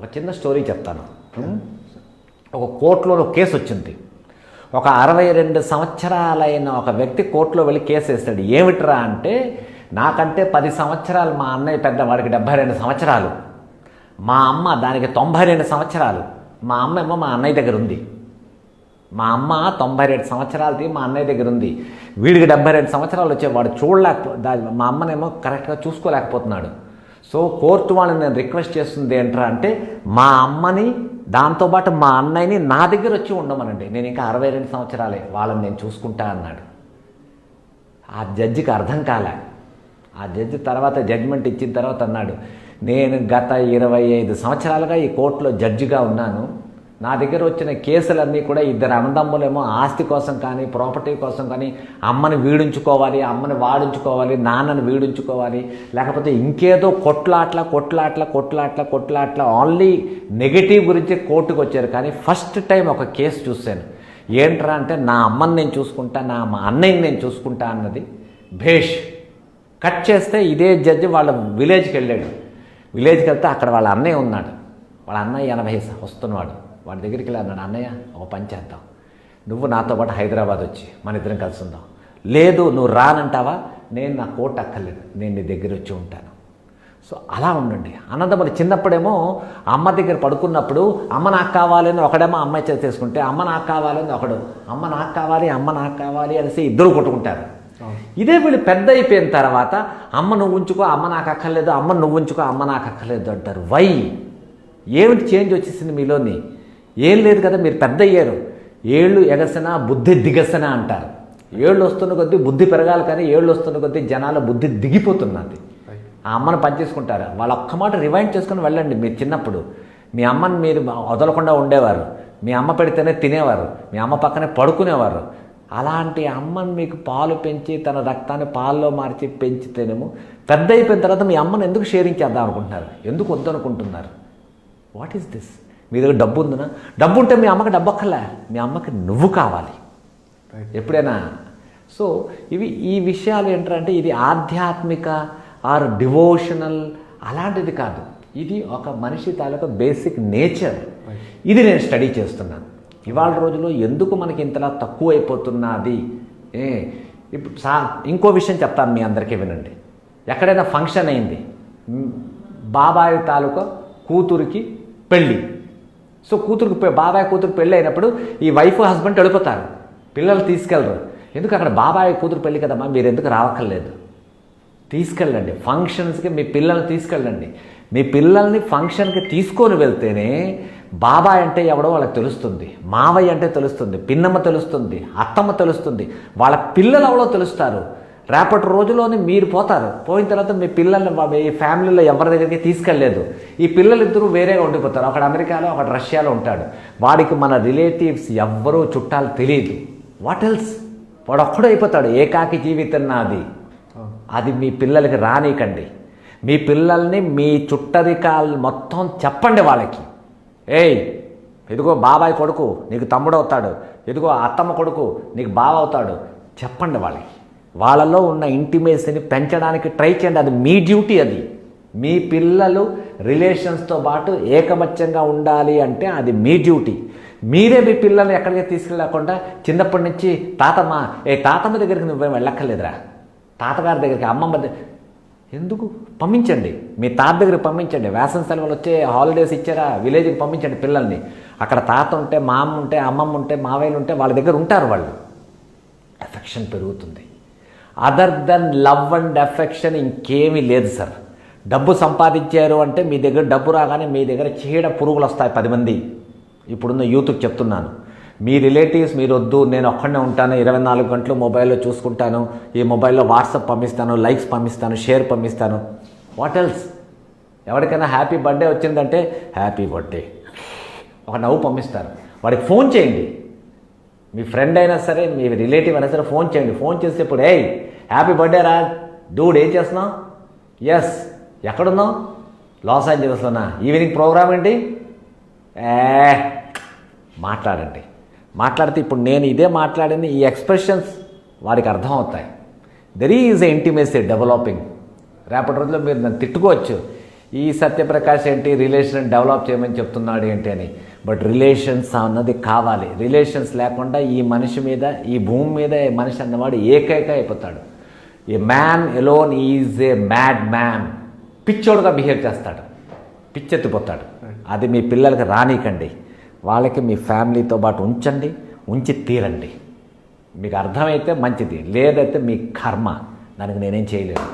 ఒక చిన్న స్టోరీ చెప్తాను. ఒక కోర్టులో కేసు వచ్చింది. ఒక 62 సంవత్సరాలైన ఒక వ్యక్తి కోర్టులో వెళ్ళి కేసు వేస్తాడు. ఏమిట్రా అంటే, నాకంటే 10 సంవత్సరాలు మా అన్నయ్య పెద్ద, వాడికి 72 సంవత్సరాలు, మా అమ్మ దానికి 92 సంవత్సరాలు. మా అమ్మ ఏమో మా అన్నయ్య దగ్గర ఉంది. మా అమ్మ 92 సంవత్సరాలది మా అన్నయ్య దగ్గర ఉంది. వీడికి 72 సంవత్సరాలు వచ్చే, వాడు మా అమ్మనేమో కరెక్ట్గా చూసుకోలేకపోతున్నాడు. సో కోర్టు వాళ్ళని నేను రిక్వెస్ట్ చేస్తుంది ఏంట్రా అంటే, మా అమ్మని దాంతోపాటు మా అన్నయ్యని నా దగ్గర వచ్చి ఉండమనండి, నేను ఇంకా 62 సంవత్సరాలే, వాళ్ళని నేను చూసుకుంటా అన్నాడు. ఆ జడ్జికి అర్థం కాలే. ఆ జడ్జి తర్వాత జడ్జిమెంట్ ఇచ్చిన తర్వాత అన్నాడు, నేను గత 25 సంవత్సరాలుగా ఈ కోర్టులో జడ్జిగా ఉన్నాను. నా దగ్గర వచ్చిన కేసులన్నీ కూడా ఇద్దరు అన్నదమ్ములేమో ఆస్తి కోసం కానీ ప్రాపర్టీ కోసం కానీ అమ్మని వీడించుకోవాలి, అమ్మని వాడించుకోవాలి, నాన్నని వీడించుకోవాలి, లేకపోతే ఇంకేదో కొట్లాట్ల ఓన్లీ నెగిటివ్ గురించి కోర్టుకు వచ్చారు. కానీ ఫస్ట్ టైం ఒక కేసు చూశాను. ఏంట్రా అంటే, నా అమ్మని నేను చూసుకుంటా, మా అన్నయ్యని నేను చూసుకుంటా అన్నది భేష్. కట్ చేస్తే ఇదే జడ్జి వాళ్ళ విలేజ్కి వెళ్ళాడు. విలేజ్కి వెళ్తే అక్కడ వాళ్ళ అన్నయ్య ఉన్నాడు. వాళ్ళ అన్నయ్య 80 వస్తున్నాడు. వాడి దగ్గరికి వెళ్ళి అన్నాడు, అన్నయ్య ఒక పని చేద్దాం, నువ్వు నాతో పాటు హైదరాబాద్ వచ్చి మన ఇద్దరం కలిసి ఉందాం. లేదు నువ్వు రానంటావా, నేను నా కోర్టు అక్కర్లేదు, నేను నీ దగ్గర వచ్చి ఉంటాను. సో అలా ఉండండి. అన్నదమ్ములు చిన్నప్పుడేమో అమ్మ దగ్గర పడుకున్నప్పుడు అమ్మ నాకు కావాలని ఒకడేమో అమ్మాయి చేతి తీసుకుంటే, అమ్మ నాకు కావాలని ఒకడు, అమ్మ నాకు కావాలి అనేసి ఇద్దరు కొట్టుకుంటారు. ఇదే వీళ్ళు పెద్ద అయిపోయిన తర్వాత అమ్మ నువ్వు ఉంచుకో, అమ్మ నాకు అక్కర్లేదు, అమ్మ నువ్వు ఉంచుకో, అమ్మ నాకు అక్కర్లేదు అంటారు. వై? ఏమిటి చేంజ్ వచ్చేసింది మీలోని? ఏం లేదు కదా, మీరు పెద్ద అయ్యారు. ఏళ్ళు ఎగసన బుద్ధి దిగసన అంటారు. ఏళ్ళు వస్తున్న కొద్దీ బుద్ధి పెరగాలి, కానీ ఏళ్ళు వస్తున్న కొద్దీ జనాల బుద్ధి దిగిపోతున్నది. ఆ అమ్మను పనిచేసుకుంటారు. వాళ్ళు ఒక్క మాట రివైండ్ చేసుకుని వెళ్ళండి. మీరు చిన్నప్పుడు మీ అమ్మని మీరు వదలకుండా ఉండేవారు, మీ అమ్మ పెడితేనే తినేవారు, మీ అమ్మ పక్కనే పడుకునేవారు. అలాంటి అమ్మని మీకు పాలు పెంచి తన రక్తాన్ని పాల్లో మార్చి పెంచితేనేమో పెద్ద అయిపోయిన తర్వాత మీ అమ్మను ఎందుకు షేరింగ్ చేద్దాం అనుకుంటున్నారు, ఎందుకు వద్దనుకుంటున్నారు? What is this? మీ దగ్గర డబ్బు ఉందనా? డబ్బు ఉంటే మీ అమ్మకి డబ్బు అక్కర్లే, మీ అమ్మకి నువ్వు కావాలి ఎప్పుడైనా. సో ఈ విషయాలు ఏంటంటే, ఇది ఆధ్యాత్మిక ఆర్ డివోషనల్ అలాంటిది కాదు. ఇది ఒక మనిషి తాలూకా బేసిక్ నేచర్. ఇది నేను స్టడీ చేస్తున్నాను. ఇవాళ రోజుల్లో ఎందుకు మనకి ఇంతలా తక్కువైపోతున్నది? ఇప్పుడు ఇంకో విషయం చెప్తాను మీ అందరికీ, వినండి. ఎక్కడైనా ఫంక్షన్ అయింది, బాబాయ్ తాలూకా కూతురికి పెళ్ళి. సో బాబాయ్ కూతురు పెళ్ళి అయినప్పుడు ఈ వైఫ్ హస్బెండ్ వెళ్ళిపోతారు, పిల్లలు తీసుకెళ్ళరు. ఎందుకు? అక్కడ బాబాయ్ కూతురు పెళ్ళి కదమ్మా, మీరు ఎందుకు రావక్కర్లేదు, తీసుకెళ్ళండి ఫంక్షన్స్కి, మీ పిల్లల్ని తీసుకెళ్ళండి. మీ పిల్లల్ని ఫంక్షన్కి తీసుకొని వెళ్తేనే బాబాయ్ అంటే ఎవడో వాళ్ళకి తెలుస్తుంది, మావయ్య అంటే తెలుస్తుంది, పిన్నమ్మ తెలుస్తుంది, అత్తమ్మ తెలుస్తుంది, వాళ్ళ పిల్లలు ఎవడో తెలుస్తారు. రేపటి రోజులోని మీరు పోతారు. పోయిన తర్వాత మీ పిల్లల్ని మీ ఫ్యామిలీలో ఎవరి దగ్గరికి తీసుకెళ్ళలేదు. ఈ పిల్లలిద్దరూ వేరేగా ఉండిపోతారు. ఒకడు అమెరికాలో, ఒకడు రష్యాలో ఉంటాడు. వాడికి మన రిలేటివ్స్ ఎవ్వరూ చుట్టాలు తెలియదు. What else? వాడు ఒక్కడే అయిపోతాడు. ఏకాకి జీవితం నాది. అది మీ పిల్లలకి రానీకండి. మీ పిల్లల్ని మీ చుట్టరికాలు మొత్తం చెప్పండి వాళ్ళకి. ఏయ్, ఇదిగో బాబాయ్ కొడుకు నీకు తమ్ముడు అవుతాడు, ఇదిగో అత్తమ్మ కొడుకు నీకు బావ అవుతాడు, చెప్పండి వాళ్ళకి. వాళ్ళలో ఉన్న ఇంటిమేసీని పెంచడానికి ట్రై చేయండి. అది మీ డ్యూటీ. అది మీ పిల్లలు రిలేషన్స్తో పాటు ఏకమత్యంగా ఉండాలి అంటే అది మీ డ్యూటీ. మీరే మీ పిల్లల్ని ఎక్కడికి తీసుకెళ్ళకుండా చిన్నప్పటి నుంచి తాతమ్మ దగ్గరికి నువ్వేం వెళ్ళక్కర్లేదురా, తాతగారి దగ్గరికి, అమ్మమ్మ ఎందుకు పంపించండి, మీ తాత దగ్గరికి పంపించండి. వేసవి సెలవులు వచ్చే హాలిడేస్ ఇచ్చారా, విలేజ్కి పంపించండి పిల్లల్ని. అక్కడ తాత ఉంటే, మా అమ్మ ఉంటే, అమ్మమ్మ ఉంటే, మావయ్యలు ఉంటే వాళ్ళ దగ్గర ఉంటారు. వాళ్ళు ఎఫెక్షన్ పెరుగుతుంది. Other than love and affection ఇంకేమీ లేదు సార్. డబ్బు సంపాదించారు అంటే మీ దగ్గర డబ్బు రాగానే మీ దగ్గర చీడ పురుగులు వస్తాయి 10 మంది. ఇప్పుడున్న యూత్కి చెప్తున్నాను, మీ రిలేటివ్స్ మీరు వద్దు, నేను ఒక్కడనే ఉంటాను, 24 గంటలు మొబైల్లో చూసుకుంటాను, ఈ మొబైల్లో వాట్సాప్ పంపిస్తాను, లైక్స్ పంపిస్తాను, షేర్ పంపిస్తాను. What else? ఎవరికైనా హ్యాపీ బర్త్డే వచ్చిందంటే హ్యాపీ బర్త్డే ఒక నవ్వు పంపిస్తారు. వాడికి ఫోన్ చేయండి. మీ ఫ్రెండ్ అయినా సరే, మీ రిలేటివ్ అయినా సరే ఫోన్ చేయండి. ఫోన్ చేసేప్పుడు, ఏయ్ హ్యాపీ బర్త్డే రా డూడ్, ఏం చేస్తున్నావు? ఎస్. ఎక్కడున్నావు? లాస్ ఏంజలస్లోనా? ఈవినింగ్ ప్రోగ్రామ్ ఏంటి? మాట్లాడండి. మాట్లాడితే ఇప్పుడు నేను ఇదే మాట్లాడింది, ఈ ఎక్స్ప్రెషన్స్ వాడికి అర్థం అవుతాయి. There is a intimacy developing. రేపటి రోజుల్లో మీరు నన్ను తిట్టుకోవచ్చు, ఈ సత్యప్రకాష్ ఏంటి రిలేషన్ డెవలప్ చేయమని చెప్తున్నాడు ఏంటి అని. బట్ రిలేషన్స్ అన్నది కావాలి. రిలేషన్స్ లేకుండా ఈ మనిషి మీద, ఈ భూమి మీద ఈ మనిషి అన్నవాడు ఏకైక అయిపోతాడు. A man alone is a mad man. పిచ్చోడుగా బిహేవ్ చేస్తాడు, పిచ్చెత్తిపోతాడు. అది మీ పిల్లలకి రానీకండి. వాళ్ళకి మీ ఫ్యామిలీతో పాటు ఉంచండి, ఉంచి తీరండి. మీకు అర్థమైతే మంచిది, లేదైతే మీ కర్మ, దానికి నేనేం చేయలేను.